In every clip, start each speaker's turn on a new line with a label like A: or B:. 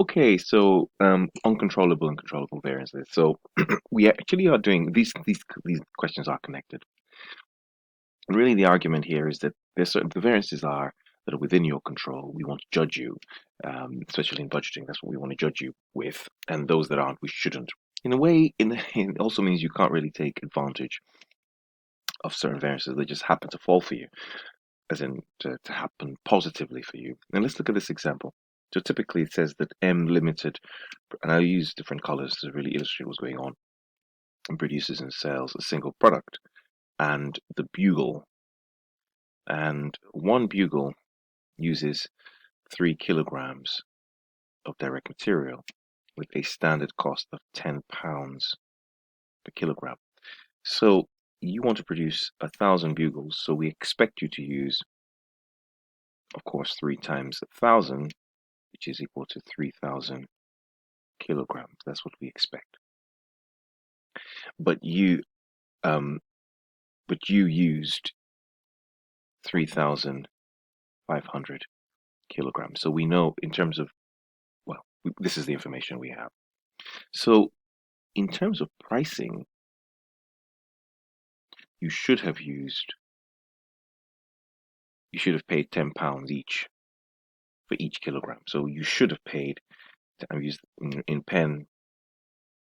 A: Okay, so uncontrollable and controllable variances. So we actually are doing these questions are connected. And really the argument here is that there's certain the variances are that are within your control. We want to judge you, especially in budgeting. That's what we want to judge you with, and those that aren't, we shouldn't. In a way, it also means you can't really take advantage of certain variances that just happen to fall for you, as in to happen positively for you. And let's look at this example. So typically it says that M Limited, and I'll use different colors to really illustrate what's going on, and produces and sells a single product. And the bugle, and one bugle uses 3 kilograms of direct material with a standard cost of £10 per kilogram. So you want to produce 1,000 bugles, so we expect you to use, of course, 3 times 1,000, which is equal to 3,000 kilograms. That's what we expect. But you used 3,500 kilograms. So we know in terms of, well, this is the information we have. So in terms of pricing, you should have paid £10 each for each kilogram. So you should have paid, I used in pen,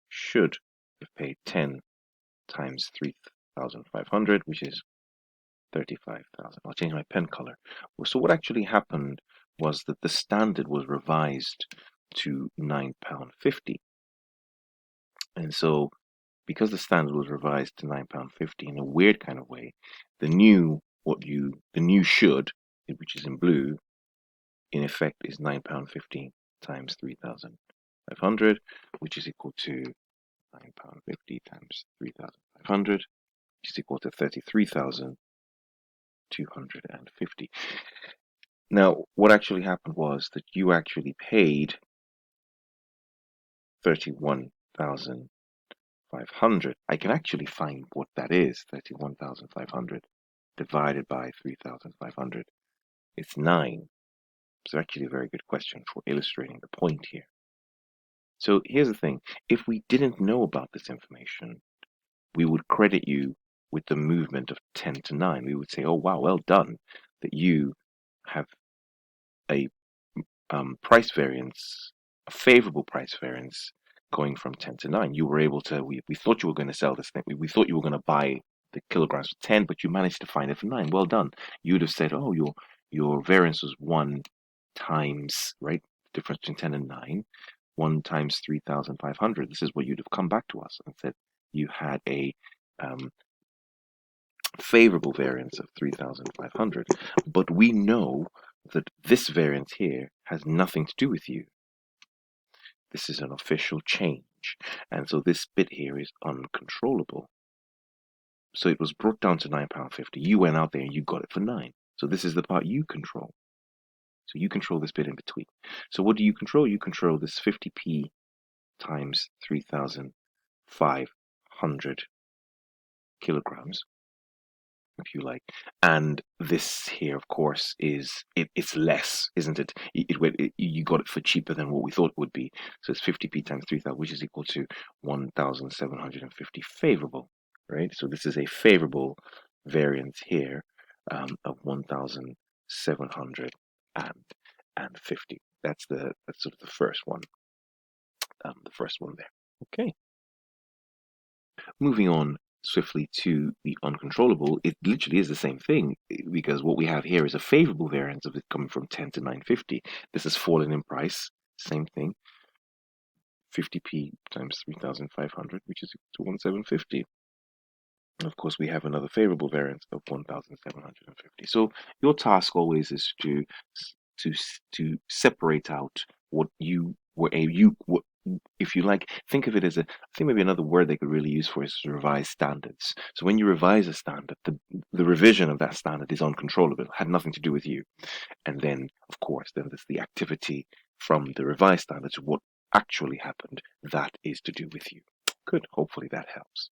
A: should have paid 10 times 3,500, which is 35,000. I'll change my pen color. So what actually happened was that the standard was revised to £9.50. And so because the standard was revised to £9.50 in a weird kind of way, the new should, which is in blue, in effect is £9.50 times 3,500, which is equal to £9.50 times 3,500, which is equal to 33,250. Now, what actually happened was that you actually paid 31,500. I can actually find what that is. 31,500 divided by 3,500. It's 9. It's actually a very good question for illustrating the point here. So here's the thing. If we didn't know about this information, we would credit you with the movement of 10 to 9. We would say, oh, wow, well done, that you have a price variance, a favorable price variance going from 10 to 9. You were able to, we thought you were going to sell this thing. We thought you were going to buy the kilograms for 10, but you managed to find it for 9. Well done. You would have said, oh, your variance was 1 times, right? Difference between 10 and 9. 1 times 3,500. This is what you'd have come back to us and said you had a favorable variance of 3,500. But we know that this variance here has nothing to do with you. This is an official change. And so this bit here is uncontrollable. So it was brought down to £9.50. You went out there and you got it for 9. So this is the part you control. So you control this bit in between. So what do you control? You control this 50p times 3,500 kilograms, if you like. And this here, of course, it's less, isn't it? You got it for cheaper than what we thought it would be. So it's 50p times 3,000, which is equal to 1,750 favorable, right? So this is a favorable variance here of 1,750. That's sort of the first one. The first one there. Okay. Moving on swiftly to the uncontrollable, it literally is the same thing because what we have here is a favorable variance of it coming from 10 to 950. This has fallen in price. Same thing. 50p times 3,500, which is equal to 1,750. Of course, we have another favorable variance of 1,750. So your task always is to separate out what you were if you like, think of it as I think maybe another word they could really use for it is revise standards. So when you revise a standard, the revision of that standard is uncontrollable. It had nothing to do with you. And then, of course, then there's the activity from the revised standards, what actually happened, that is to do with you. Good. Hopefully that helps.